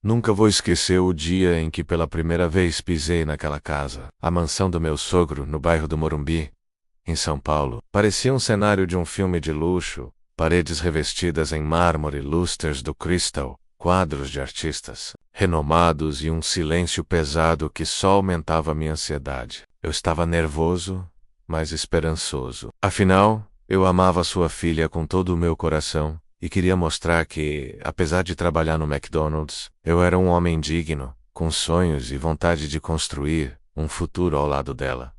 Nunca vou esquecer o dia em que pela primeira vez pisei naquela casa, a mansão do meu sogro, no bairro do Morumbi, em São Paulo. Parecia um cenário de um filme de luxo, paredes revestidas em mármore, lustres do Crystal, quadros de artistas renomados e um silêncio pesado que só aumentava minha ansiedade. Eu estava nervoso, mas esperançoso. Afinal, eu amava sua filha com todo o meu coração e queria mostrar que, apesar de trabalhar no McDonald's, eu era um homem digno, com sonhos e vontade de construir um futuro ao lado dela.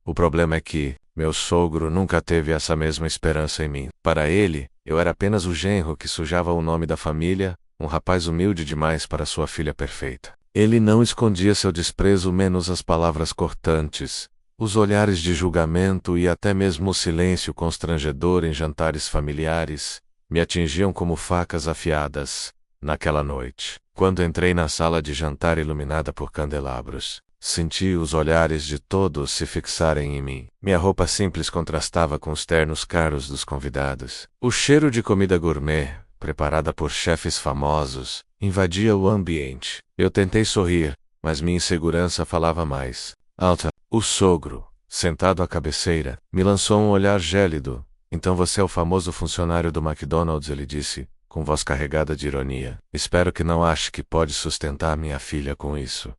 O problema é que meu sogro nunca teve essa mesma esperança em mim. Para ele, eu era apenas o genro que sujava o nome da família, um rapaz humilde demais para sua filha perfeita. Ele não escondia seu desprezo, menos as palavras cortantes, os olhares de julgamento e até mesmo o silêncio constrangedor em jantares familiares me atingiam como facas afiadas. Naquela noite, quando entrei na sala de jantar iluminada por candelabros, senti os olhares de todos se fixarem em mim. Minha roupa simples contrastava com os ternos caros dos convidados. O cheiro de comida gourmet, preparada por chefes famosos, invadia o ambiente. Eu tentei sorrir, mas minha insegurança falava mais alto. O sogro, sentado à cabeceira, me lançou um olhar gélido. Então você é o famoso funcionário do McDonald's, ele disse, com voz carregada de ironia. Espero que não ache que pode sustentar minha filha com isso.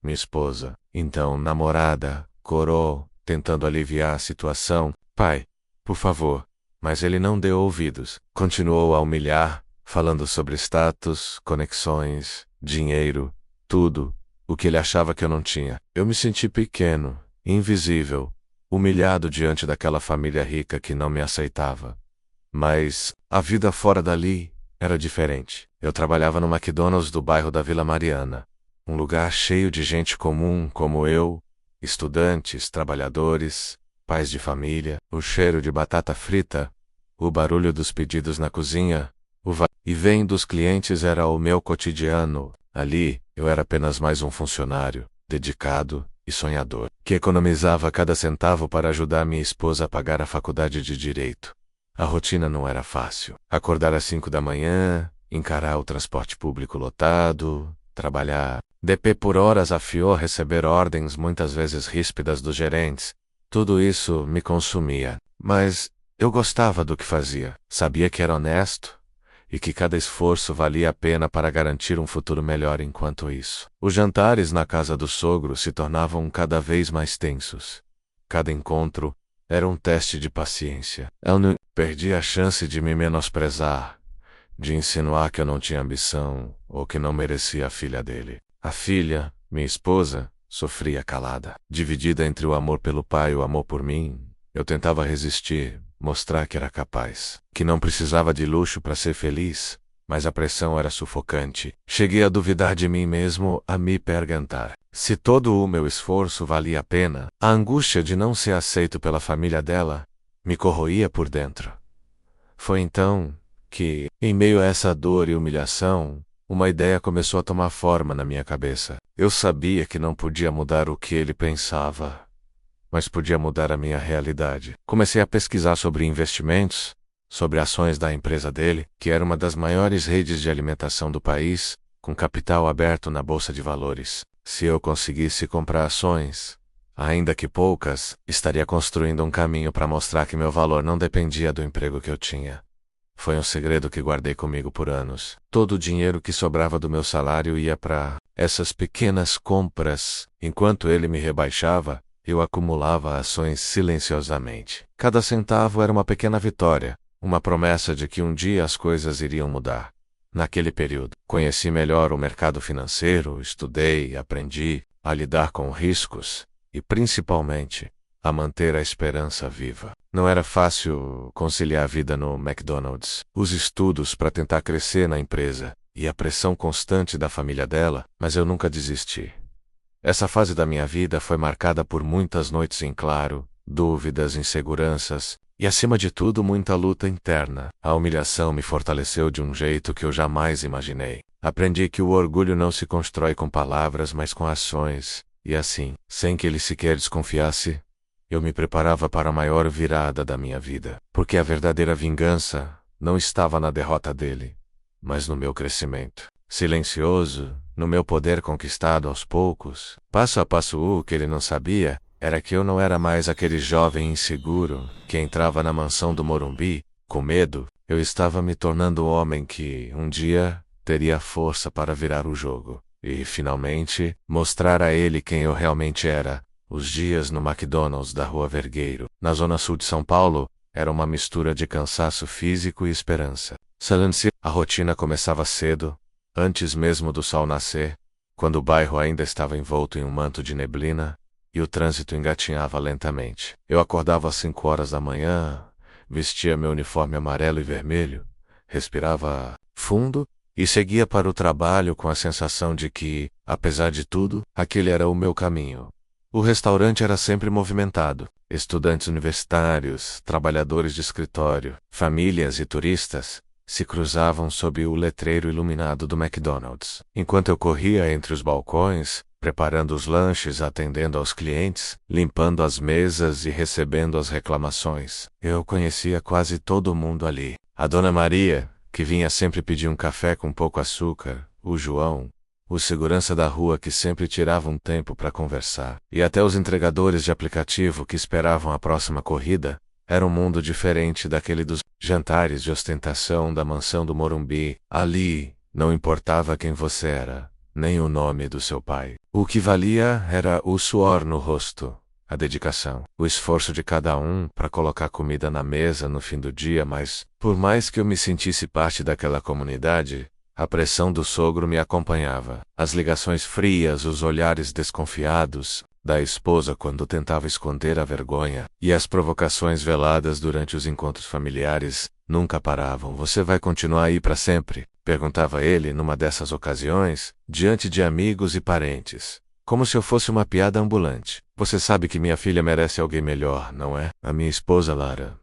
Minha esposa, então namorada, corou, tentando aliviar a situação. Pai, por favor. Mas ele não deu ouvidos. Continuou a humilhar, falando sobre status, conexões, dinheiro, tudo, o que ele achava que eu não tinha. Eu me senti pequeno, invisível, humilhado diante daquela família rica que não me aceitava. Mas a vida fora dali era diferente. Eu trabalhava no McDonald's do bairro da Vila Mariana, um lugar cheio de gente comum como eu, estudantes, trabalhadores, pais de família, o cheiro de batata frita, o barulho dos pedidos na cozinha, e vem dos clientes era o meu cotidiano. Ali, eu era apenas mais um funcionário, dedicado e sonhador, que economizava cada centavo para ajudar minha esposa a pagar a faculdade de Direito. A rotina não era fácil. Acordar às 5 da manhã, encarar o transporte público lotado, trabalhar de pé por horas a fio, receber ordens muitas vezes ríspidas dos gerentes. Tudo isso me consumia, mas eu gostava do que fazia. Sabia que era honesto e que cada esforço valia a pena para garantir um futuro melhor. Enquanto isso, os jantares na casa do sogro se tornavam cada vez mais tensos. Cada encontro era um teste de paciência. Eu não perdi a chance de me menosprezar, de insinuar que eu não tinha ambição ou que não merecia a filha dele. A filha, minha esposa, sofria calada. Dividida entre o amor pelo pai e o amor por mim, eu tentava resistir, mostrar que era capaz, que não precisava de luxo para ser feliz, mas a pressão era sufocante. Cheguei a duvidar de mim mesmo, a me perguntar se todo o meu esforço valia a pena. A angústia de não ser aceito pela família dela me corroía por dentro. Foi então que, em meio a essa dor e humilhação, uma ideia começou a tomar forma na minha cabeça. Eu sabia que não podia mudar o que ele pensava, mas podia mudar a minha realidade. Comecei a pesquisar sobre investimentos, sobre ações da empresa dele, que era uma das maiores redes de alimentação do país, com capital aberto na Bolsa de Valores. Se eu conseguisse comprar ações, ainda que poucas, estaria construindo um caminho para mostrar que meu valor não dependia do emprego que eu tinha. Foi um segredo que guardei comigo por anos. Todo o dinheiro que sobrava do meu salário ia para essas pequenas compras. Enquanto ele me rebaixava, eu acumulava ações silenciosamente. Cada centavo era uma pequena vitória, uma promessa de que um dia as coisas iriam mudar. Naquele período, conheci melhor o mercado financeiro, estudei, aprendi a lidar com riscos e, principalmente, a manter a esperança viva. Não era fácil conciliar a vida no McDonald's, os estudos para tentar crescer na empresa e a pressão constante da família dela, mas eu nunca desisti. Essa fase da minha vida foi marcada por muitas noites em claro, dúvidas, inseguranças e, acima de tudo, muita luta interna. A humilhação me fortaleceu de um jeito que eu jamais imaginei. Aprendi que o orgulho não se constrói com palavras, mas com ações. E assim, sem que ele sequer desconfiasse, eu me preparava para a maior virada da minha vida. Porque a verdadeira vingança não estava na derrota dele, mas no meu crescimento. Silencioso, no meu poder conquistado aos poucos, passo a passo. O que ele não sabia era que eu não era mais aquele jovem inseguro que entrava na mansão do Morumbi, com medo. Eu estava me tornando o homem que, um dia, teria força para virar o jogo e, finalmente, mostrar a ele quem eu realmente era. Os dias no McDonald's da Rua Vergueiro, na zona sul de São Paulo, era uma mistura de cansaço físico e esperança. A rotina começava cedo, antes mesmo do sol nascer, quando o bairro ainda estava envolto em um manto de neblina e o trânsito engatinhava lentamente. Eu acordava às 5 horas da manhã, vestia meu uniforme amarelo e vermelho, respirava fundo e seguia para o trabalho com a sensação de que, apesar de tudo, aquele era o meu caminho. O restaurante era sempre movimentado. Estudantes universitários, trabalhadores de escritório, famílias e turistas se cruzavam sob o letreiro iluminado do McDonald's. Enquanto eu corria entre os balcões, preparando os lanches, atendendo aos clientes, limpando as mesas e recebendo as reclamações, eu conhecia quase todo mundo ali. A Dona Maria, que vinha sempre pedir um café com pouco açúcar, o João, o segurança da rua que sempre tirava um tempo para conversar, e até os entregadores de aplicativo que esperavam a próxima corrida. Era um mundo diferente daquele dos jantares de ostentação da mansão do Morumbi. Ali, não importava quem você era, nem o nome do seu pai. O que valia era o suor no rosto, a dedicação, o esforço de cada um para colocar comida na mesa no fim do dia. Mas, por mais que eu me sentisse parte daquela comunidade, a pressão do sogro me acompanhava. As ligações frias, os olhares desconfiados da esposa quando tentava esconder a vergonha, e as provocações veladas durante os encontros familiares nunca paravam. Você vai continuar aí para sempre? Perguntava ele numa dessas ocasiões, diante de amigos e parentes, como se eu fosse uma piada ambulante. Você sabe que minha filha merece alguém melhor, não é? A minha esposa Lara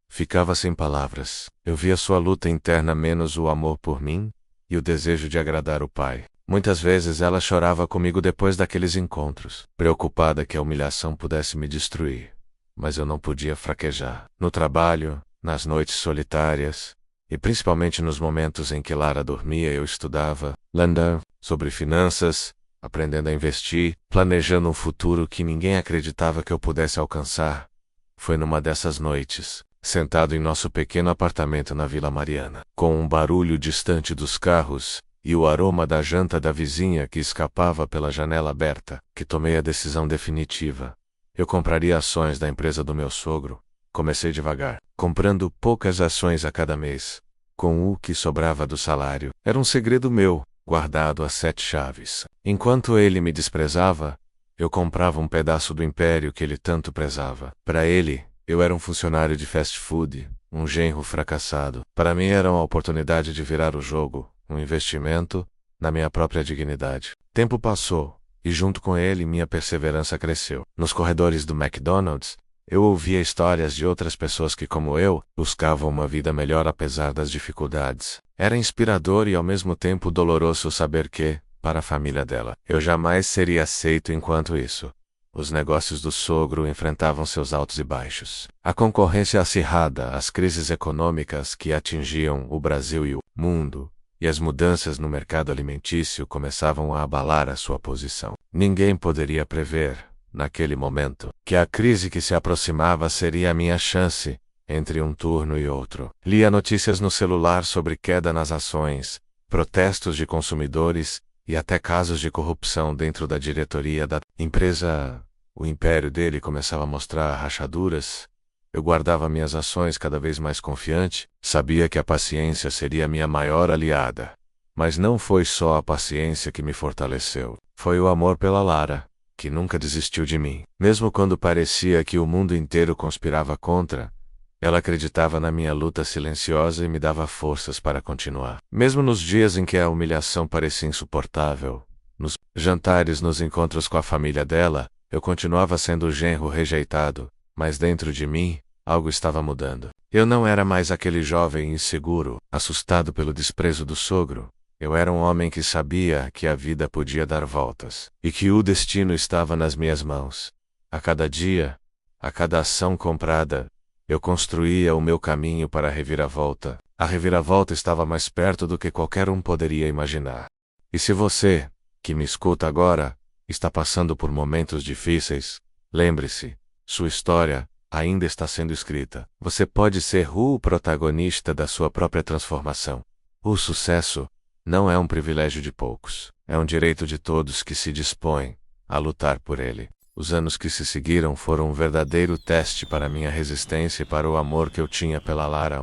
ficava sem palavras. Eu via sua luta interna menos o amor por mim e o desejo de agradar o pai. Muitas vezes ela chorava comigo depois daqueles encontros, preocupada que a humilhação pudesse me destruir. Mas eu não podia fraquejar. No trabalho, nas noites solitárias, e principalmente nos momentos em que Lara dormia, eu estudava, lendo sobre finanças, aprendendo a investir, planejando um futuro que ninguém acreditava que eu pudesse alcançar. Foi numa dessas noites, sentado em nosso pequeno apartamento na Vila Mariana, com um barulho distante dos carros e o aroma da janta da vizinha que escapava pela janela aberta, que tomei a decisão definitiva. Eu compraria ações da empresa do meu sogro. Comecei devagar, comprando poucas ações a cada mês, com o que sobrava do salário. Era um segredo meu, guardado a 7 chaves. Enquanto ele me desprezava, eu comprava um pedaço do império que ele tanto prezava. Para ele, eu era um funcionário de fast food, um genro fracassado. Para mim era uma oportunidade de virar o jogo, um investimento na minha própria dignidade. Tempo passou, e junto com ele minha perseverança cresceu. Nos corredores do McDonald's, eu ouvia histórias de outras pessoas que, como eu, buscavam uma vida melhor apesar das dificuldades. Era inspirador e ao mesmo tempo doloroso saber que, para a família dela, eu jamais seria aceito enquanto isso. Os negócios do sogro enfrentavam seus altos e baixos. A concorrência acirrada, as crises econômicas que atingiam o Brasil e o mundo, e as mudanças no mercado alimentício começavam a abalar a sua posição. Ninguém poderia prever, naquele momento, que a crise que se aproximava seria a minha chance, entre um turno e outro. Lia notícias no celular sobre queda nas ações, protestos de consumidores e até casos de corrupção dentro da diretoria da empresa. O império dele começava a mostrar rachaduras. Eu guardava minhas ações cada vez mais confiante, sabia que a paciência seria minha maior aliada. Mas não foi só a paciência que me fortaleceu, foi o amor pela Lara, que nunca desistiu de mim. Mesmo quando parecia que o mundo inteiro conspirava contra, ela acreditava na minha luta silenciosa e me dava forças para continuar. Mesmo nos dias em que a humilhação parecia insuportável, nos jantares, nos encontros com a família dela, eu continuava sendo o genro rejeitado, mas dentro de mim, algo estava mudando. Eu não era mais aquele jovem inseguro, assustado pelo desprezo do sogro. Eu era um homem que sabia que a vida podia dar voltas, e que o destino estava nas minhas mãos. A cada dia, a cada ação comprada, eu construía o meu caminho para a reviravolta. A reviravolta estava mais perto do que qualquer um poderia imaginar. E se você, que me escuta agora, está passando por momentos difíceis, lembre-se, sua história ainda está sendo escrita. Você pode ser o protagonista da sua própria transformação. O sucesso não é um privilégio de poucos, é um direito de todos que se dispõem a lutar por ele. Os anos que se seguiram foram um verdadeiro teste para minha resistência e para o amor que eu tinha pela Lara,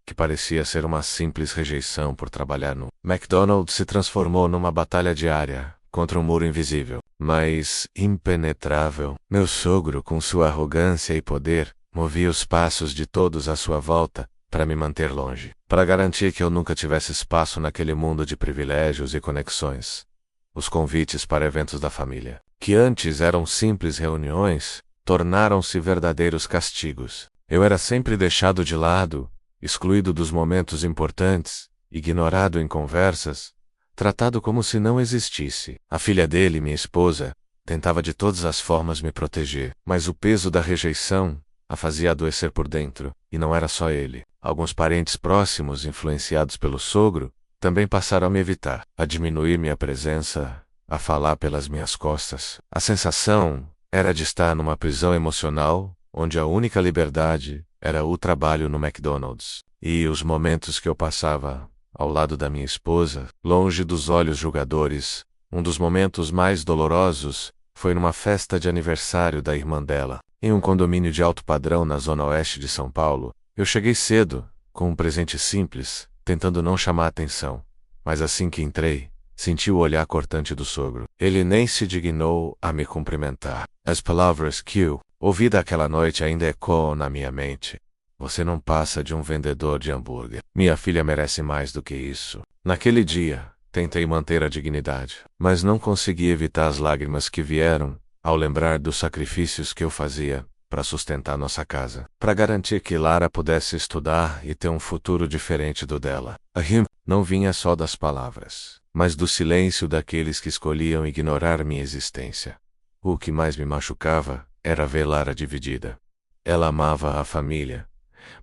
que parecia ser uma simples rejeição por trabalhar no McDonald's, se transformou numa batalha diária contra um muro invisível, mas impenetrável. Meu sogro, com sua arrogância e poder, movia os passos de todos à sua volta para me manter longe, para garantir que eu nunca tivesse espaço naquele mundo de privilégios e conexões. Os convites para eventos da família, que antes eram simples reuniões, tornaram-se verdadeiros castigos. Eu era sempre deixado de lado, excluído dos momentos importantes, ignorado em conversas, tratado como se não existisse. A filha dele, minha esposa, tentava de todas as formas me proteger, mas o peso da rejeição a fazia adoecer por dentro, e não era só ele. Alguns parentes próximos, influenciados pelo sogro, também passaram a me evitar, a diminuir minha presença, a falar pelas minhas costas. A sensação era de estar numa prisão emocional, onde a única liberdade era o trabalho no McDonald's. E os momentos que eu passava ao lado da minha esposa, longe dos olhos julgadores, um dos momentos mais dolorosos foi numa festa de aniversário da irmã dela, em um condomínio de alto padrão na zona oeste de São Paulo. Eu cheguei cedo, com um presente simples, tentando não chamar atenção, mas assim que entrei, senti o olhar cortante do sogro. Ele nem se dignou a me cumprimentar. As palavras que eu ouvi daquela noite ainda ecoam na minha mente. Você não passa de um vendedor de hambúrguer. Minha filha merece mais do que isso. Naquele dia, tentei manter a dignidade, mas não consegui evitar as lágrimas que vieram ao lembrar dos sacrifícios que eu fazia para sustentar nossa casa, para garantir que Lara pudesse estudar e ter um futuro diferente do dela. A rima não vinha só das palavras, mas do silêncio daqueles que escolhiam ignorar minha existência. O que mais me machucava era ver Lara dividida. Ela amava a família,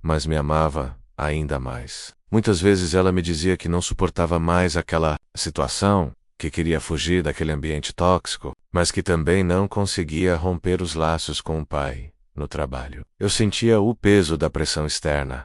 mas me amava ainda mais. Muitas vezes ela me dizia que não suportava mais aquela situação, que queria fugir daquele ambiente tóxico, mas que também não conseguia romper os laços com o pai no trabalho. Eu sentia o peso da pressão externa,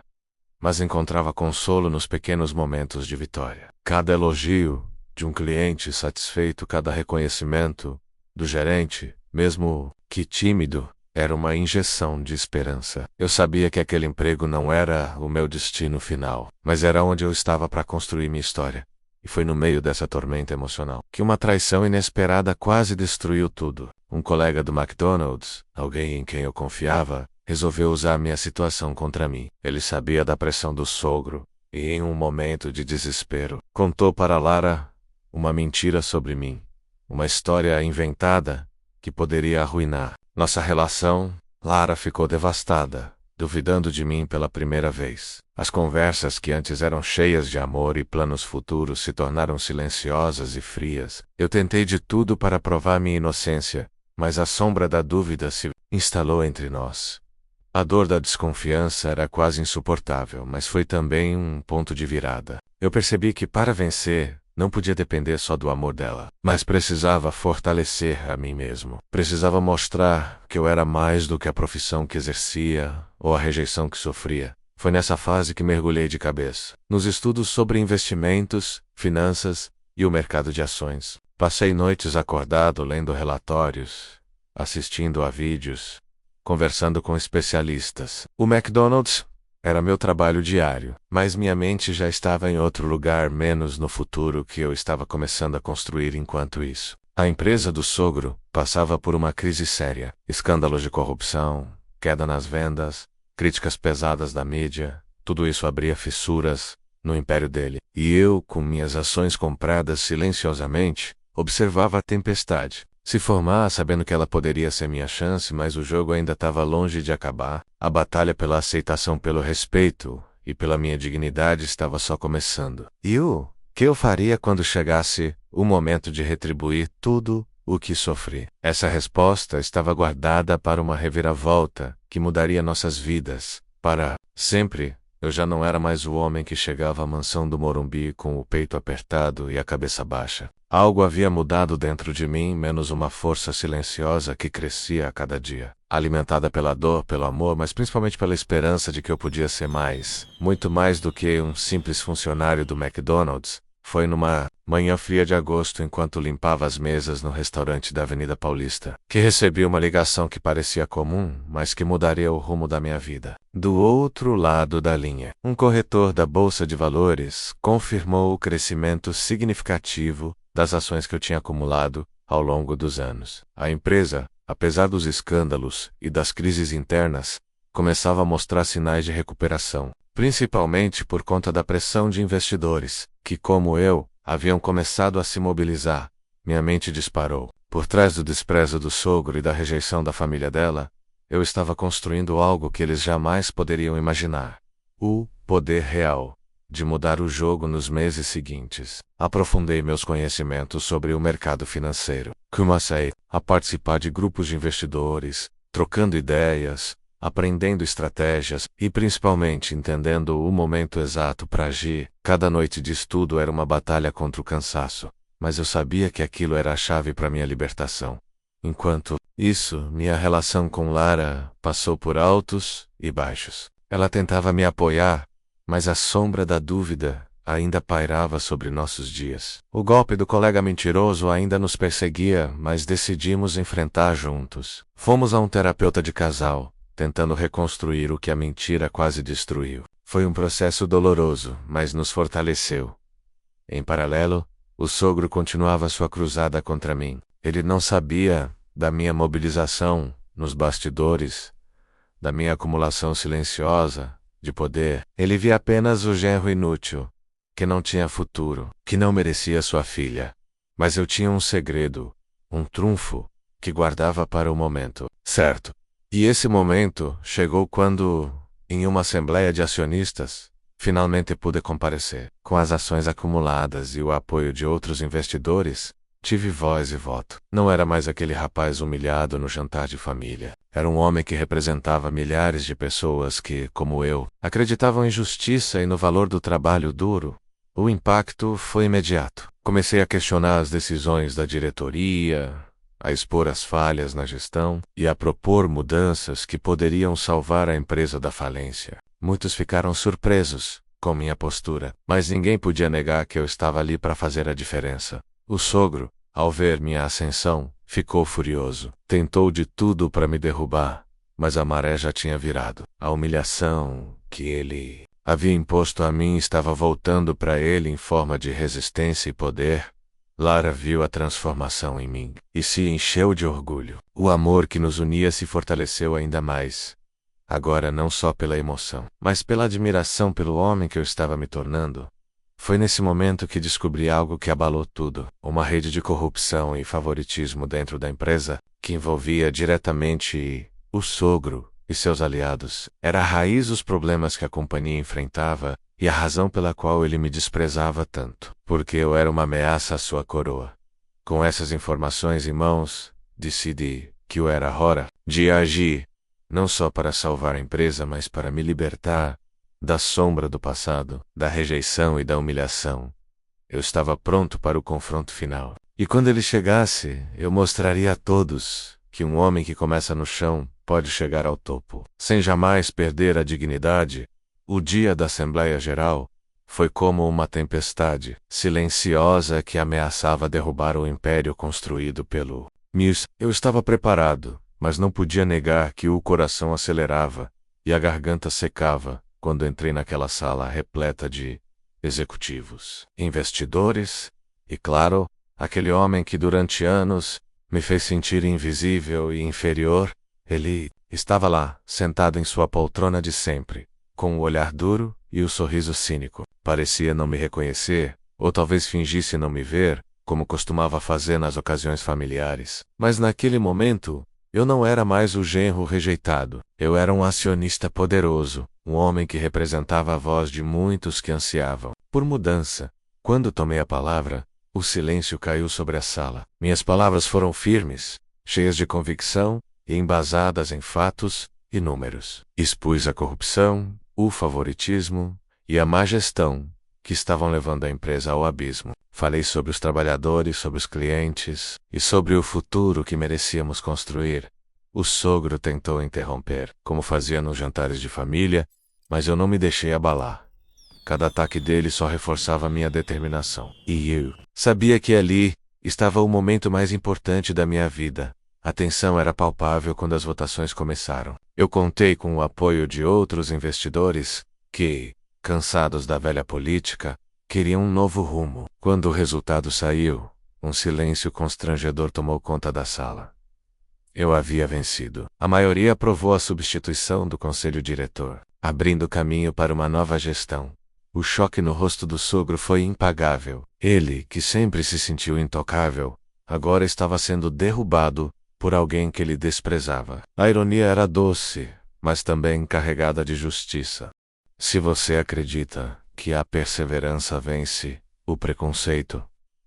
mas encontrava consolo nos pequenos momentos de vitória. Cada elogio de um cliente satisfeito, cada reconhecimento do gerente, mesmo que tímido, era uma injeção de esperança. Eu sabia que aquele emprego não era o meu destino final, mas era onde eu estava para construir minha história. E foi no meio dessa tormenta emocional que uma traição inesperada quase destruiu tudo. Um colega do McDonald's, alguém em quem eu confiava, resolveu usar minha situação contra mim. Ele sabia da pressão do sogro e, em um momento de desespero, contou para Lara uma mentira sobre mim, uma história inventada que poderia arruinar nossa relação. Lara ficou devastada, duvidando de mim pela primeira vez. As conversas que antes eram cheias de amor e planos futuros se tornaram silenciosas e frias. Eu tentei de tudo para provar minha inocência, mas a sombra da dúvida se instalou entre nós. A dor da desconfiança era quase insuportável, mas foi também um ponto de virada. Eu percebi que para vencer, não podia depender só do amor dela, mas precisava fortalecer a mim mesmo. Precisava mostrar que eu era mais do que a profissão que exercia ou a rejeição que sofria. Foi nessa fase que mergulhei de cabeça nos estudos sobre investimentos, finanças e o mercado de ações. Passei noites acordado lendo relatórios, assistindo a vídeos, conversando com especialistas. O McDonald's era meu trabalho diário, mas minha mente já estava em outro lugar, menos no futuro que eu estava começando a construir enquanto isso. A empresa do sogro passava por uma crise séria, escândalos de corrupção, queda nas vendas, críticas pesadas da mídia, tudo isso abria fissuras no império dele. E eu, com minhas ações compradas silenciosamente, observava a tempestade se formar, sabendo que ela poderia ser minha chance, mas o jogo ainda estava longe de acabar. A batalha pela aceitação, pelo respeito e pela minha dignidade estava só começando. E o que eu faria quando chegasse o momento de retribuir tudo o que sofri? Essa resposta estava guardada para uma reviravolta que mudaria nossas vidas para sempre. Eu já não era mais o homem que chegava à mansão do Morumbi com o peito apertado e a cabeça baixa. Algo havia mudado dentro de mim, menos uma força silenciosa que crescia a cada dia, alimentada pela dor, pelo amor, mas principalmente pela esperança de que eu podia ser mais, muito mais do que um simples funcionário do McDonald's. Foi numa manhã fria de agosto, enquanto limpava as mesas no restaurante da Avenida Paulista, que recebi uma ligação que parecia comum, mas que mudaria o rumo da minha vida. Do outro lado da linha, um corretor da Bolsa de Valores confirmou o crescimento significativo das ações que eu tinha acumulado ao longo dos anos. A empresa, apesar dos escândalos e das crises internas, começava a mostrar sinais de recuperação, principalmente por conta da pressão de investidores, que, como eu, haviam começado a se mobilizar. Minha mente disparou. Por trás do desprezo do sogro e da rejeição da família dela, eu estava construindo algo que eles jamais poderiam imaginar. O poder real de mudar o jogo nos meses seguintes. Aprofundei meus conhecimentos sobre o mercado financeiro. Comecei a participar de grupos de investidores, trocando ideias, aprendendo estratégias e principalmente entendendo o momento exato para agir. Cada noite de estudo era uma batalha contra o cansaço, mas eu sabia que aquilo era a chave para minha libertação. Enquanto isso, minha relação com Lara passou por altos e baixos. Ela tentava me apoiar, mas a sombra da dúvida ainda pairava sobre nossos dias. O golpe do colega mentiroso ainda nos perseguia, mas decidimos enfrentar juntos. Fomos a um terapeuta de casal, tentando reconstruir o que a mentira quase destruiu. Foi um processo doloroso, mas nos fortaleceu. Em paralelo, o sogro continuava sua cruzada contra mim. Ele não sabia da minha mobilização nos bastidores, da minha acumulação silenciosa de poder. Ele via apenas o genro inútil, que não tinha futuro, que não merecia sua filha. Mas eu tinha um segredo, um trunfo, que guardava para o momento certo. E esse momento chegou quando, em uma assembleia de acionistas, finalmente pude comparecer. Com as ações acumuladas e o apoio de outros investidores, tive voz e voto. Não era mais aquele rapaz humilhado no jantar de família. Era um homem que representava milhares de pessoas que, como eu, acreditavam em justiça e no valor do trabalho duro. O impacto foi imediato. Comecei a questionar as decisões da diretoria, a expor as falhas na gestão e a propor mudanças que poderiam salvar a empresa da falência. Muitos ficaram surpresos com minha postura, mas ninguém podia negar que eu estava ali para fazer a diferença. O sogro, ao ver minha ascensão, ficou furioso. Tentou de tudo para me derrubar, mas a maré já tinha virado. A humilhação que ele havia imposto a mim estava voltando para ele em forma de resistência e poder. Lara viu a transformação em mim e se encheu de orgulho. O amor que nos unia se fortaleceu ainda mais. Agora não só pela emoção, mas pela admiração pelo homem que eu estava me tornando. Foi nesse momento que descobri algo que abalou tudo. Uma rede de corrupção e favoritismo dentro da empresa, que envolvia diretamente o sogro e seus aliados. Era a raiz dos problemas que a companhia enfrentava e a razão pela qual ele me desprezava tanto. Porque eu era uma ameaça à sua coroa. Com essas informações em mãos, decidi que eu era hora de agir, não só para salvar a empresa, mas para me libertar da sombra do passado, da rejeição e da humilhação. Eu estava pronto para o confronto final. E quando ele chegasse, eu mostraria a todos que um homem que começa no chão pode chegar ao topo, sem jamais perder a dignidade. O dia da Assembleia Geral foi como uma tempestade silenciosa que ameaçava derrubar o império construído pelo Mirs. Eu estava preparado, mas não podia negar que o coração acelerava e a garganta secava quando entrei naquela sala repleta de executivos, investidores e, claro, aquele homem que durante anos me fez sentir invisível e inferior. Ele estava lá, sentado em sua poltrona de sempre, com o olhar duro e o sorriso cínico. Parecia não me reconhecer, ou talvez fingisse não me ver, como costumava fazer nas ocasiões familiares. Mas naquele momento, eu não era mais o genro rejeitado. Eu era um acionista poderoso, um homem que representava a voz de muitos que ansiavam por mudança. Quando tomei a palavra, o silêncio caiu sobre a sala. Minhas palavras foram firmes, cheias de convicção e embasadas em fatos e números. Expus a corrupção, o favoritismo e a má gestão que estavam levando a empresa ao abismo. Falei sobre os trabalhadores, sobre os clientes e sobre o futuro que merecíamos construir. O sogro tentou interromper, como fazia nos jantares de família, mas eu não me deixei abalar. Cada ataque dele só reforçava minha determinação. E eu sabia que ali estava o momento mais importante da minha vida. A tensão era palpável quando as votações começaram. Eu contei com o apoio de outros investidores que, cansados da velha política, queriam um novo rumo. Quando o resultado saiu, um silêncio constrangedor tomou conta da sala. Eu havia vencido. A maioria aprovou a substituição do conselho diretor, abrindo caminho para uma nova gestão. O choque no rosto do sogro foi impagável. Ele, que sempre se sentiu intocável, agora estava sendo derrubado por alguém que ele desprezava. A ironia era doce, mas também carregada de justiça. Se você acredita que a perseverança vence o preconceito,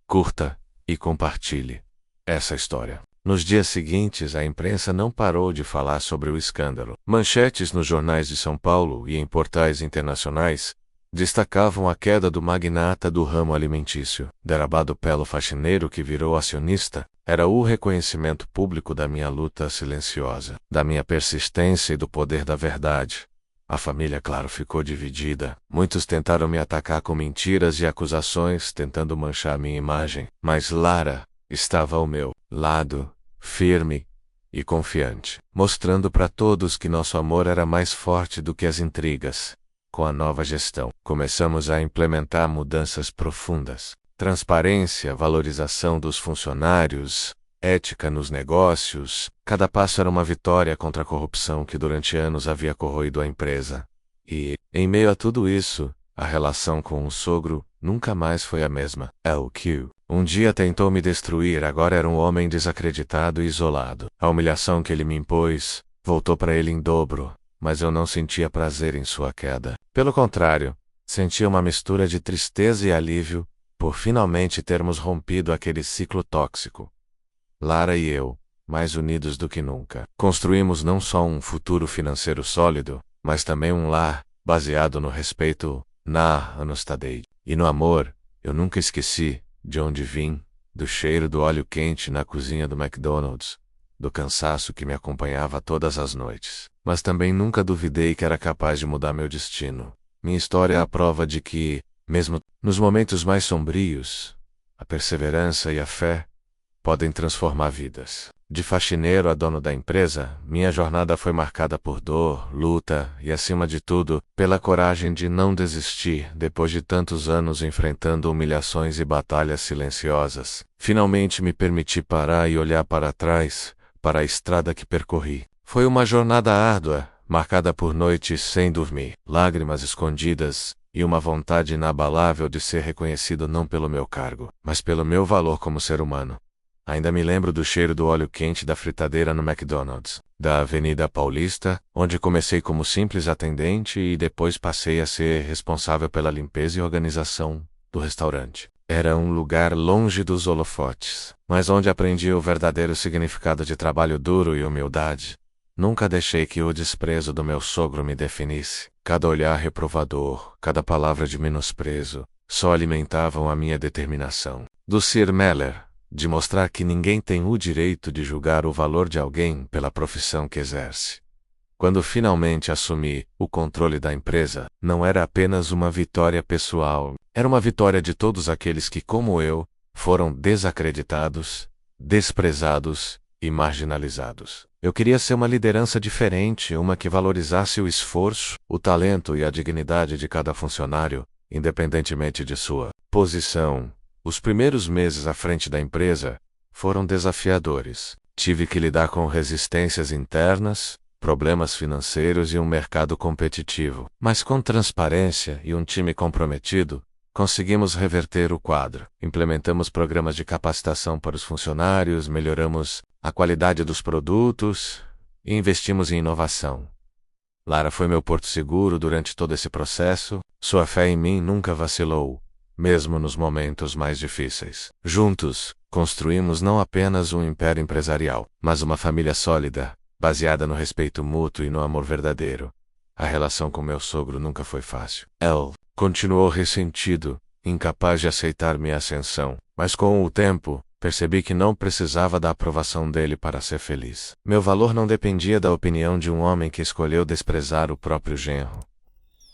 curta e compartilhe essa história. Nos dias seguintes, a imprensa não parou de falar sobre o escândalo. Manchetes nos jornais de São Paulo e em portais internacionais destacavam a queda do magnata do ramo alimentício. Derabado pelo faxineiro que virou acionista, era o reconhecimento público da minha luta silenciosa, da minha persistência e do poder da verdade. A família, claro, ficou dividida. Muitos tentaram me atacar com mentiras e acusações, tentando manchar minha imagem. Mas Lara estava ao meu lado, firme e confiante, mostrando para todos que nosso amor era mais forte do que as intrigas. Com a nova gestão, começamos a implementar mudanças profundas. Transparência, valorização dos funcionários, ética nos negócios. Cada passo era uma vitória contra a corrupção que durante anos havia corroído a empresa. E, em meio a tudo isso, a relação com o sogro nunca mais foi a mesma. LQ. Um dia tentou me destruir, agora era um homem desacreditado e isolado. A humilhação que ele me impôs voltou para ele em dobro, mas eu não sentia prazer em sua queda. Pelo contrário, sentia uma mistura de tristeza e alívio por finalmente termos rompido aquele ciclo tóxico. Lara e eu, mais unidos do que nunca, construímos não só um futuro financeiro sólido, mas também um lar baseado no respeito, na honestidade e no amor. Eu nunca esqueci de onde vim, do cheiro do óleo quente na cozinha do McDonald's, do cansaço que me acompanhava todas as noites. Mas também nunca duvidei que era capaz de mudar meu destino. Minha história é a prova de que, mesmo nos momentos mais sombrios, a perseverança e a fé podem transformar vidas. De faxineiro a dono da empresa, minha jornada foi marcada por dor, luta e, acima de tudo, pela coragem de não desistir depois de tantos anos enfrentando humilhações e batalhas silenciosas. Finalmente me permiti parar e olhar para trás, para a estrada que percorri. Foi uma jornada árdua, marcada por noites sem dormir, lágrimas escondidas e uma vontade inabalável de ser reconhecido não pelo meu cargo, mas pelo meu valor como ser humano. Ainda me lembro do cheiro do óleo quente da fritadeira no McDonald's, da Avenida Paulista, onde comecei como simples atendente e depois passei a ser responsável pela limpeza e organização do restaurante. Era um lugar longe dos holofotes, mas onde aprendi o verdadeiro significado de trabalho duro e humildade. Nunca deixei que o desprezo do meu sogro me definisse. Cada olhar reprovador, cada palavra de menosprezo, só alimentavam a minha determinação. Do Sir Meller, de mostrar que ninguém tem o direito de julgar o valor de alguém pela profissão que exerce. Quando finalmente assumi o controle da empresa, não era apenas uma vitória pessoal, era uma vitória de todos aqueles que, como eu, foram desacreditados, desprezados e marginalizados. Eu queria ser uma liderança diferente, uma que valorizasse o esforço, o talento e a dignidade de cada funcionário, independentemente de sua posição. Os primeiros meses à frente da empresa foram desafiadores. Tive que lidar com resistências internas, problemas financeiros e um mercado competitivo. Mas com transparência e um time comprometido, conseguimos reverter o quadro. Implementamos programas de capacitação para os funcionários, melhoramos a qualidade dos produtos e investimos em inovação. Lara foi meu porto seguro durante todo esse processo. Sua fé em mim nunca vacilou, mesmo nos momentos mais difíceis. Juntos, construímos não apenas um império empresarial, mas uma família sólida, baseada no respeito mútuo e no amor verdadeiro. A relação com meu sogro nunca foi fácil. Ele continuou ressentido, incapaz de aceitar minha ascensão, mas com o tempo, percebi que não precisava da aprovação dele para ser feliz. Meu valor não dependia da opinião de um homem que escolheu desprezar o próprio genro.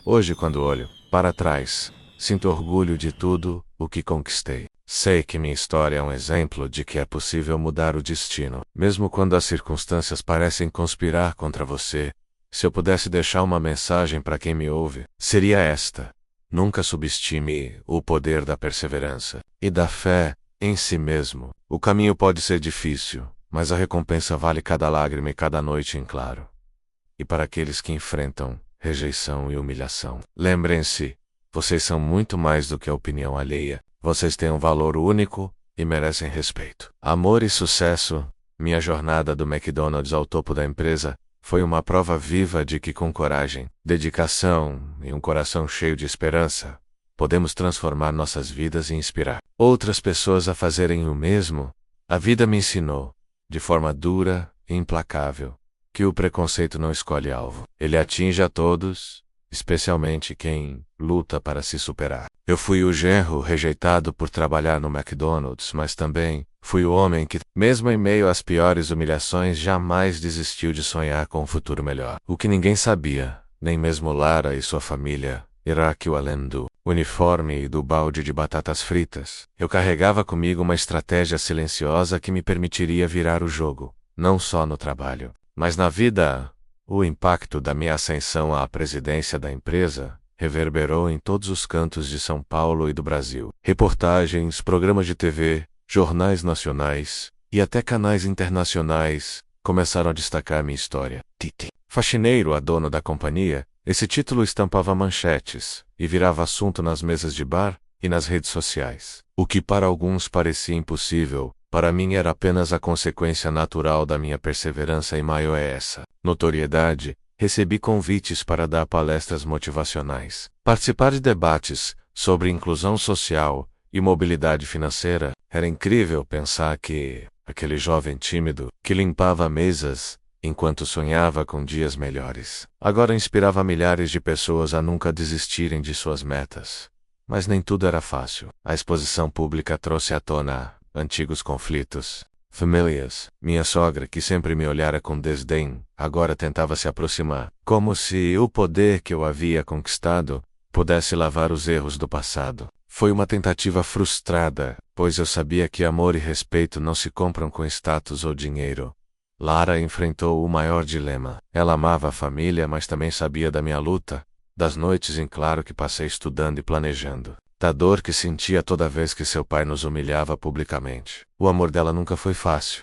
Hoje, quando olho para trás, sinto orgulho de tudo o que conquistei. Sei que minha história é um exemplo de que é possível mudar o destino, mesmo quando as circunstâncias parecem conspirar contra você. Se eu pudesse deixar uma mensagem para quem me ouve, seria esta: nunca subestime o poder da perseverança e da fé em si mesmo. O caminho pode ser difícil, mas a recompensa vale cada lágrima e cada noite em claro. E para aqueles que enfrentam rejeição e humilhação, lembrem-se, vocês são muito mais do que a opinião alheia. Vocês têm um valor único e merecem respeito. Amor e sucesso. Minha jornada do McDonald's ao topo da empresa foi uma prova viva de que com coragem, dedicação e um coração cheio de esperança, podemos transformar nossas vidas e inspirar outras pessoas a fazerem o mesmo. A vida me ensinou, de forma dura e implacável, que o preconceito não escolhe alvo. Ele atinge a todos, especialmente quem luta para se superar. Eu fui o genro rejeitado por trabalhar no McDonald's, mas também fui o homem que, mesmo em meio às piores humilhações, jamais desistiu de sonhar com um futuro melhor. O que ninguém sabia, nem mesmo Lara e sua família, era que além do uniforme e do balde de batatas fritas, eu carregava comigo uma estratégia silenciosa que me permitiria virar o jogo, não só no trabalho, mas na vida. O impacto da minha ascensão à presidência da empresa reverberou em todos os cantos de São Paulo e do Brasil. Reportagens, programas de TV, jornais nacionais e até canais internacionais começaram a destacar minha história. Faxineiro a dono da companhia, esse título estampava manchetes e virava assunto nas mesas de bar e nas redes sociais. O que para alguns parecia impossível, para mim era apenas a consequência natural da minha perseverança, e maior é essa notoriedade. Recebi convites para dar palestras motivacionais, participar de debates sobre inclusão social e mobilidade financeira. Era incrível pensar que aquele jovem tímido que limpava mesas enquanto sonhava com dias melhores, agora inspirava milhares de pessoas a nunca desistirem de suas metas. Mas nem tudo era fácil. A exposição pública trouxe à tona antigos conflitos. Famílias. Minha sogra, que sempre me olhara com desdém, agora tentava se aproximar, como se o poder que eu havia conquistado pudesse lavar os erros do passado. Foi uma tentativa frustrada, pois eu sabia que amor e respeito não se compram com status ou dinheiro. Lara enfrentou o maior dilema. Ela amava a família, mas também sabia da minha luta, das noites em claro que passei estudando e planejando, da dor que sentia toda vez que seu pai nos humilhava publicamente. O amor dela nunca foi fácil.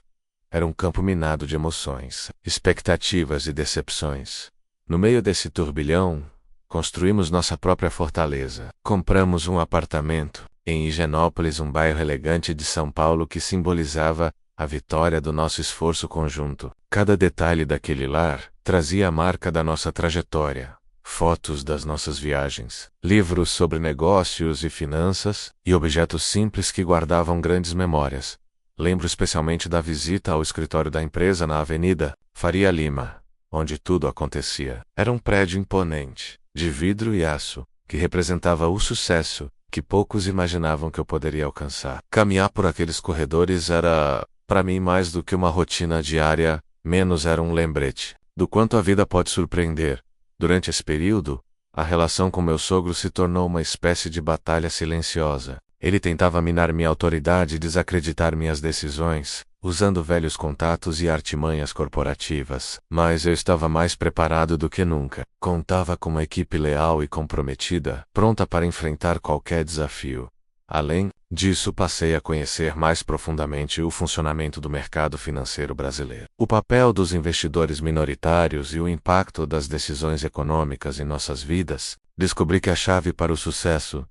Era um campo minado de emoções, expectativas e decepções. No meio desse turbilhão, construímos nossa própria fortaleza. Compramos um apartamento em Higienópolis, um bairro elegante de São Paulo que simbolizava a vitória do nosso esforço conjunto. Cada detalhe daquele lar trazia a marca da nossa trajetória. Fotos das nossas viagens, livros sobre negócios e finanças, e objetos simples que guardavam grandes memórias. Lembro especialmente da visita ao escritório da empresa na Avenida Faria Lima, onde tudo acontecia. Era um prédio imponente, de vidro e aço, que representava o sucesso que poucos imaginavam que eu poderia alcançar. Caminhar por aqueles corredores era, para mim, mais do que uma rotina diária, menos era um lembrete do quanto a vida pode surpreender. Durante esse período, a relação com meu sogro se tornou uma espécie de batalha silenciosa. Ele tentava minar minha autoridade e desacreditar minhas decisões, usando velhos contatos e artimanhas corporativas. Mas eu estava mais preparado do que nunca. Contava com uma equipe leal e comprometida, pronta para enfrentar qualquer desafio. Além disso, passei a conhecer mais profundamente o funcionamento do mercado financeiro brasileiro, o papel dos investidores minoritários e o impacto das decisões econômicas em nossas vidas. Descobri que a chave para o sucesso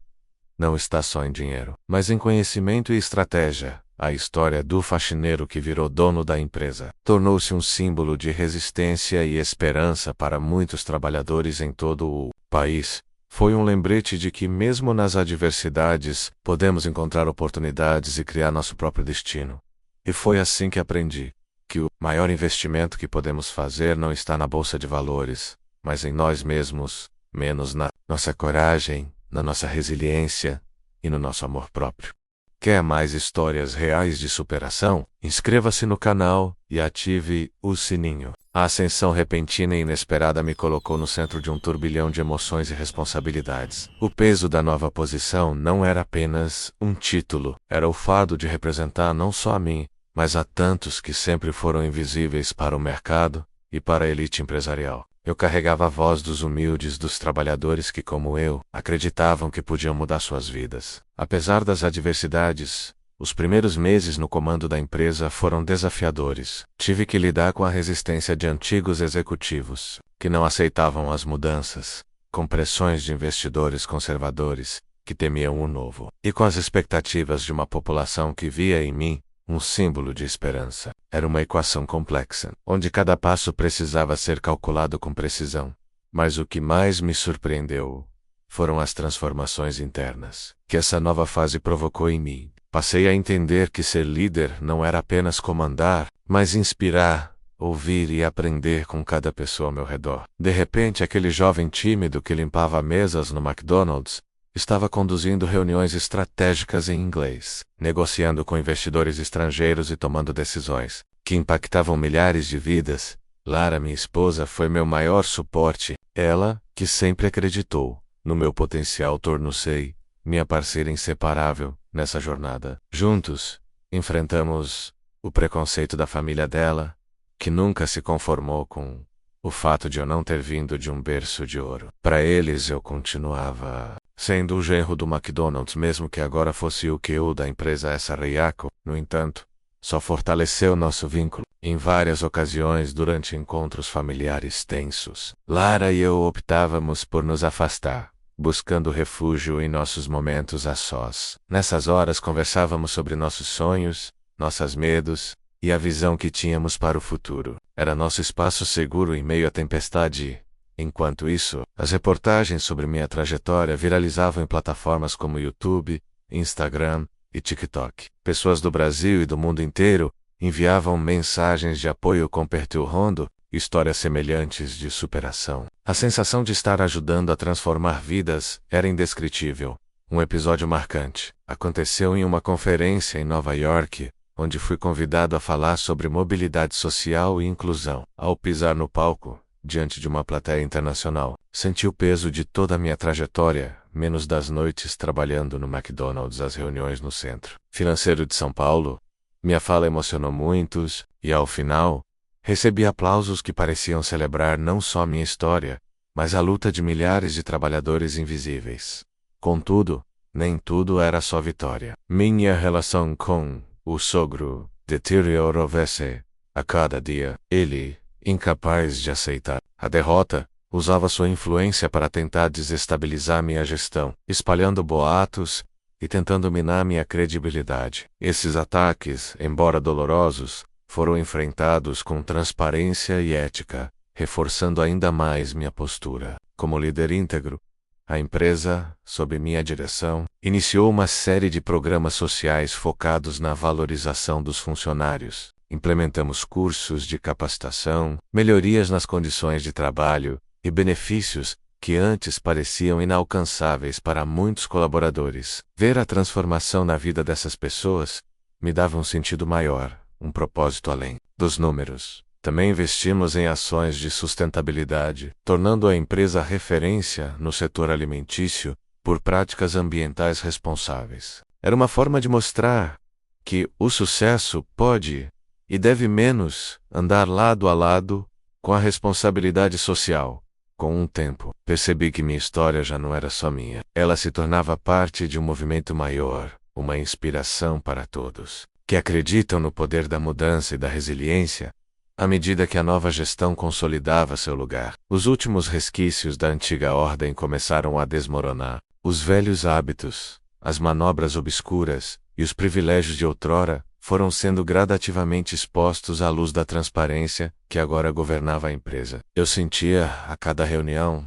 não está só em dinheiro, mas em conhecimento e estratégia. A história do faxineiro que virou dono da empresa tornou-se um símbolo de resistência e esperança para muitos trabalhadores em todo o país. Foi um lembrete de que, mesmo nas adversidades, podemos encontrar oportunidades e criar nosso próprio destino. E foi assim que aprendi que o maior investimento que podemos fazer não está na bolsa de valores, mas em nós mesmos, menos na nossa coragem, na nossa resiliência e no nosso amor próprio. Quer mais histórias reais de superação? Inscreva-se no canal e ative o sininho. A ascensão repentina e inesperada me colocou no centro de um turbilhão de emoções e responsabilidades. O peso da nova posição não era apenas um título, era o fardo de representar não só a mim, mas a tantos que sempre foram invisíveis para o mercado e para a elite empresarial. Eu carregava a voz dos humildes, dos trabalhadores que, como eu, acreditavam que podiam mudar suas vidas. Apesar das adversidades, os primeiros meses no comando da empresa foram desafiadores. Tive que lidar com a resistência de antigos executivos, que não aceitavam as mudanças, com pressões de investidores conservadores, que temiam o novo, e com as expectativas de uma população que via em mim um símbolo de esperança. Era uma equação complexa, onde cada passo precisava ser calculado com precisão. Mas o que mais me surpreendeu foram as transformações internas que essa nova fase provocou em mim. Passei a entender que ser líder não era apenas comandar, mas inspirar, ouvir e aprender com cada pessoa ao meu redor. De repente, aquele jovem tímido que limpava mesas no McDonald's estava conduzindo reuniões estratégicas em inglês, negociando com investidores estrangeiros e tomando decisões que impactavam milhares de vidas. Lara, minha esposa, foi meu maior suporte. Ela, que sempre acreditou no meu potencial, tornou-se minha parceira inseparável nessa jornada. Juntos, enfrentamos o preconceito da família dela, que nunca se conformou com o fato de eu não ter vindo de um berço de ouro. Para eles, eu continuava sendo o genro do McDonald's, mesmo que agora fosse o CEO da empresa SRIACO. No entanto, só fortaleceu nosso vínculo. Em várias ocasiões, durante encontros familiares tensos, Lara e eu optávamos por nos afastar, buscando refúgio em nossos momentos a sós. Nessas horas conversávamos sobre nossos sonhos, nossos medos e a visão que tínhamos para o futuro. Era nosso espaço seguro em meio à tempestade. Enquanto isso, as reportagens sobre minha trajetória viralizavam em plataformas como YouTube, Instagram e TikTok. Pessoas do Brasil e do mundo inteiro enviavam mensagens de apoio compartilhando histórias semelhantes de superação. A sensação de estar ajudando a transformar vidas era indescritível. Um episódio marcante aconteceu em uma conferência em Nova York, onde fui convidado a falar sobre mobilidade social e inclusão. Ao pisar no palco, diante de uma plateia internacional, senti o peso de toda a minha trajetória, menos das noites trabalhando no McDonald's, as reuniões no Centro Financeiro de São Paulo. Minha fala emocionou muitos, e ao final, recebi aplausos que pareciam celebrar não só minha história, mas a luta de milhares de trabalhadores invisíveis. Contudo, nem tudo era só vitória. Minha relação com o sogro deteriorou-se a cada dia. Ele, incapaz de aceitar a derrota, usava sua influência para tentar desestabilizar minha gestão, espalhando boatos e tentando minar minha credibilidade. Esses ataques, embora dolorosos, foram enfrentados com transparência e ética, reforçando ainda mais minha postura. Como líder íntegro, a empresa, sob minha direção, iniciou uma série de programas sociais focados na valorização dos funcionários. Implementamos cursos de capacitação, melhorias nas condições de trabalho e benefícios que antes pareciam inalcançáveis para muitos colaboradores. Ver a transformação na vida dessas pessoas me dava um sentido maior, um propósito além dos números. Também investimos em ações de sustentabilidade, tornando a empresa referência no setor alimentício por práticas ambientais responsáveis. Era uma forma de mostrar que o sucesso pode e deve menos andar lado a lado com a responsabilidade social. Com um tempo, percebi que minha história já não era só minha. Ela se tornava parte de um movimento maior, uma inspiração para todos, que acreditam no poder da mudança e da resiliência, à medida que a nova gestão consolidava seu lugar. Os últimos resquícios da antiga ordem começaram a desmoronar. Os velhos hábitos, as manobras obscuras e os privilégios de outrora foram sendo gradativamente expostos à luz da transparência que agora governava a empresa. Eu sentia, a cada reunião,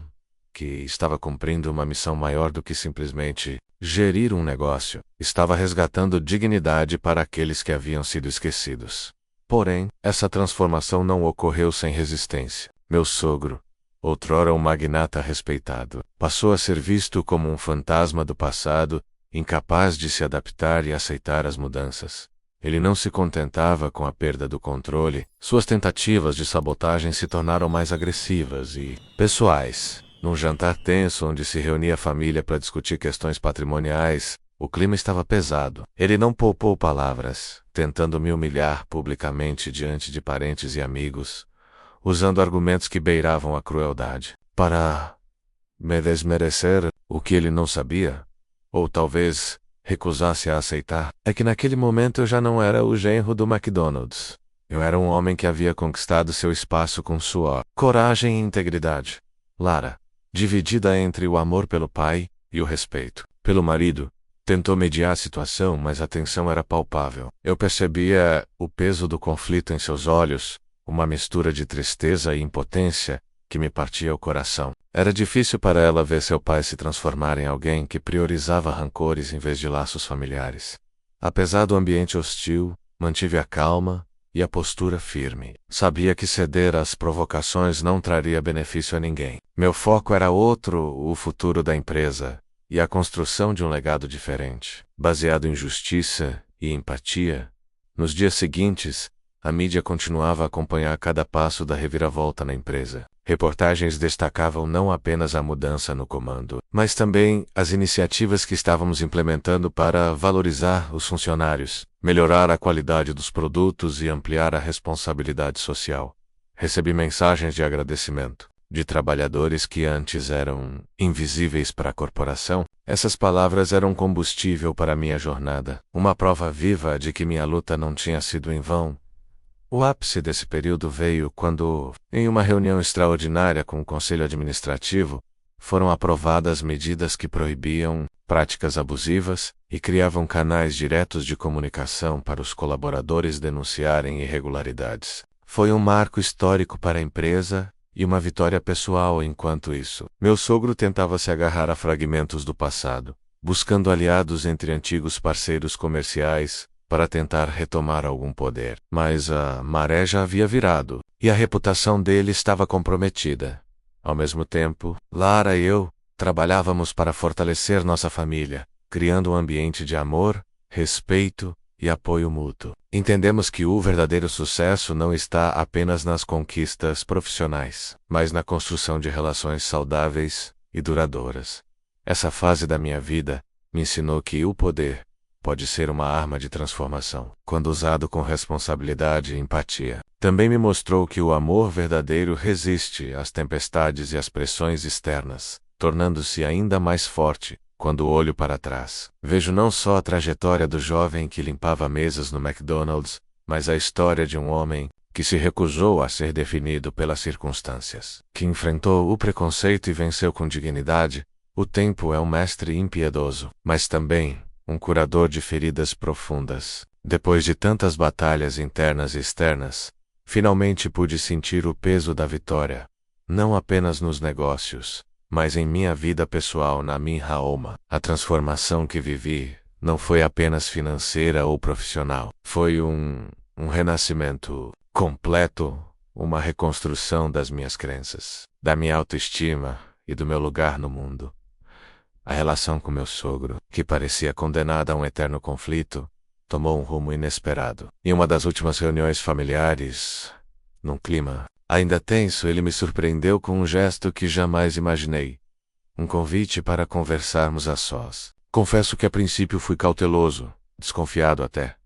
que estava cumprindo uma missão maior do que simplesmente gerir um negócio. Estava resgatando dignidade para aqueles que haviam sido esquecidos. Porém, essa transformação não ocorreu sem resistência. Meu sogro, outrora um magnata respeitado, passou a ser visto como um fantasma do passado, incapaz de se adaptar e aceitar as mudanças. Ele não se contentava com a perda do controle, suas tentativas de sabotagem se tornaram mais agressivas e pessoais. Num jantar tenso onde se reunia a família para discutir questões patrimoniais, o clima estava pesado. Ele não poupou palavras, tentando me humilhar publicamente diante de parentes e amigos, usando argumentos que beiravam a crueldade, para me desmerecer. O que ele não sabia, ou talvez recusasse a aceitar, é que naquele momento eu já não era o genro do McDonald's. Eu era um homem que havia conquistado seu espaço com suor, coragem e integridade. Lara, dividida entre o amor pelo pai e o respeito pelo marido, tentou mediar a situação, mas a tensão era palpável. Eu percebia o peso do conflito em seus olhos, uma mistura de tristeza e impotência que me partia o coração. Era difícil para ela ver seu pai se transformar em alguém que priorizava rancores em vez de laços familiares. Apesar do ambiente hostil, mantive a calma e a postura firme. Sabia que ceder às provocações não traria benefício a ninguém. Meu foco era outro, o futuro da empresa e a construção de um legado diferente, baseado em justiça e empatia. Nos dias seguintes, a mídia continuava a acompanhar cada passo da reviravolta na empresa. Reportagens destacavam não apenas a mudança no comando, mas também as iniciativas que estávamos implementando para valorizar os funcionários, melhorar a qualidade dos produtos e ampliar a responsabilidade social. Recebi mensagens de agradecimento de trabalhadores que antes eram invisíveis para a corporação. Essas palavras eram combustível para minha jornada, uma prova viva de que minha luta não tinha sido em vão. O ápice desse período veio quando, em uma reunião extraordinária com o Conselho Administrativo, foram aprovadas medidas que proibiam práticas abusivas e criavam canais diretos de comunicação para os colaboradores denunciarem irregularidades. Foi um marco histórico para a empresa e uma vitória pessoal enquanto isso. Meu sogro tentava se agarrar a fragmentos do passado, buscando aliados entre antigos parceiros comerciais, para tentar retomar algum poder. Mas a maré já havia virado, e a reputação dele estava comprometida. Ao mesmo tempo, Lara e eu trabalhávamos para fortalecer nossa família, criando um ambiente de amor, respeito e apoio mútuo. Entendemos que o verdadeiro sucesso não está apenas nas conquistas profissionais, mas na construção de relações saudáveis e duradouras. Essa fase da minha vida me ensinou que o poder pode ser uma arma de transformação, quando usado com responsabilidade e empatia. Também me mostrou que o amor verdadeiro resiste às tempestades e às pressões externas, tornando-se ainda mais forte quando olho para trás. Vejo não só a trajetória do jovem que limpava mesas no McDonald's, mas a história de um homem que se recusou a ser definido pelas circunstâncias, que enfrentou o preconceito e venceu com dignidade. O tempo é um mestre impiedoso, mas também um curador de feridas profundas. Depois de tantas batalhas internas e externas, finalmente pude sentir o peso da vitória, não apenas nos negócios, mas em minha vida pessoal, na minha alma. A transformação que vivi não foi apenas financeira ou profissional. Foi um renascimento completo, uma reconstrução das minhas crenças, da minha autoestima e do meu lugar no mundo. A relação com meu sogro, que parecia condenada a um eterno conflito, tomou um rumo inesperado. Em uma das últimas reuniões familiares, num clima ainda tenso, ele me surpreendeu com um gesto que jamais imaginei. Um convite para conversarmos a sós. Confesso que a princípio fui cauteloso, desconfiado até,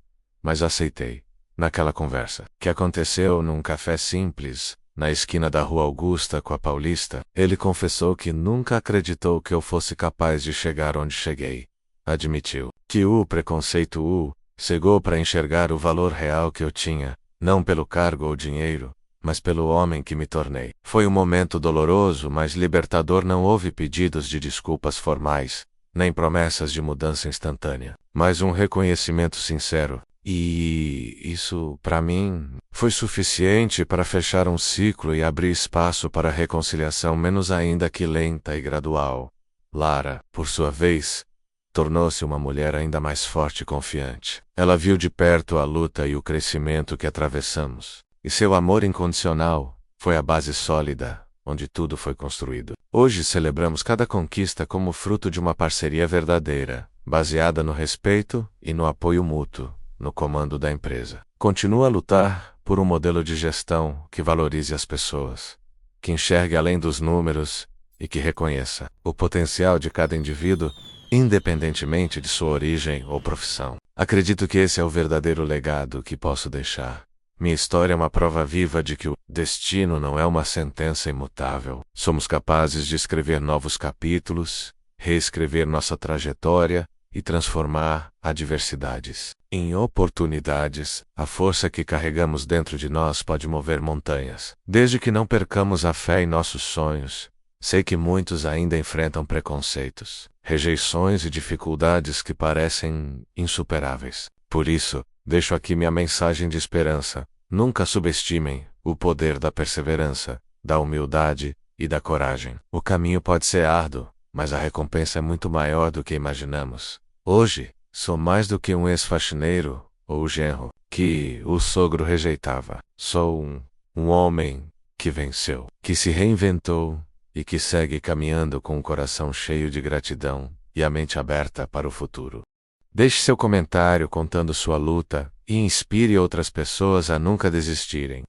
mas aceitei. Naquela conversa, que aconteceu num café simples, na esquina da Rua Augusta com a Paulista, ele confessou que nunca acreditou que eu fosse capaz de chegar onde cheguei. Admitiu que o preconceito o cegou para enxergar o valor real que eu tinha, não pelo cargo ou dinheiro, mas pelo homem que me tornei. Foi um momento doloroso, mas libertador. Não houve pedidos de desculpas formais, nem promessas de mudança instantânea, mas um reconhecimento sincero. E isso, para mim, foi suficiente para fechar um ciclo e abrir espaço para a reconciliação, menos ainda que lenta e gradual. Lara, por sua vez, tornou-se uma mulher ainda mais forte e confiante. Ela viu de perto a luta e o crescimento que atravessamos, e seu amor incondicional foi a base sólida onde tudo foi construído. Hoje celebramos cada conquista como fruto de uma parceria verdadeira, baseada no respeito e no apoio mútuo, no comando da empresa. Continua a lutar por um modelo de gestão que valorize as pessoas, que enxergue além dos números e que reconheça o potencial de cada indivíduo, independentemente de sua origem ou profissão. Acredito que esse é o verdadeiro legado que posso deixar. Minha história é uma prova viva de que o destino não é uma sentença imutável. Somos capazes de escrever novos capítulos, reescrever nossa trajetória e transformar adversidades em oportunidades. A força que carregamos dentro de nós pode mover montanhas. Desde que não percamos a fé em nossos sonhos, sei que muitos ainda enfrentam preconceitos, rejeições e dificuldades que parecem insuperáveis. Por isso, deixo aqui minha mensagem de esperança. Nunca subestimem o poder da perseverança, da humildade e da coragem. O caminho pode ser árduo, mas a recompensa é muito maior do que imaginamos. Hoje, sou mais do que um ex-faxineiro ou genro que o sogro rejeitava. Sou um homem que venceu, que se reinventou e que segue caminhando com o coração cheio de gratidão e a mente aberta para o futuro. Deixe seu comentário contando sua luta e inspire outras pessoas a nunca desistirem.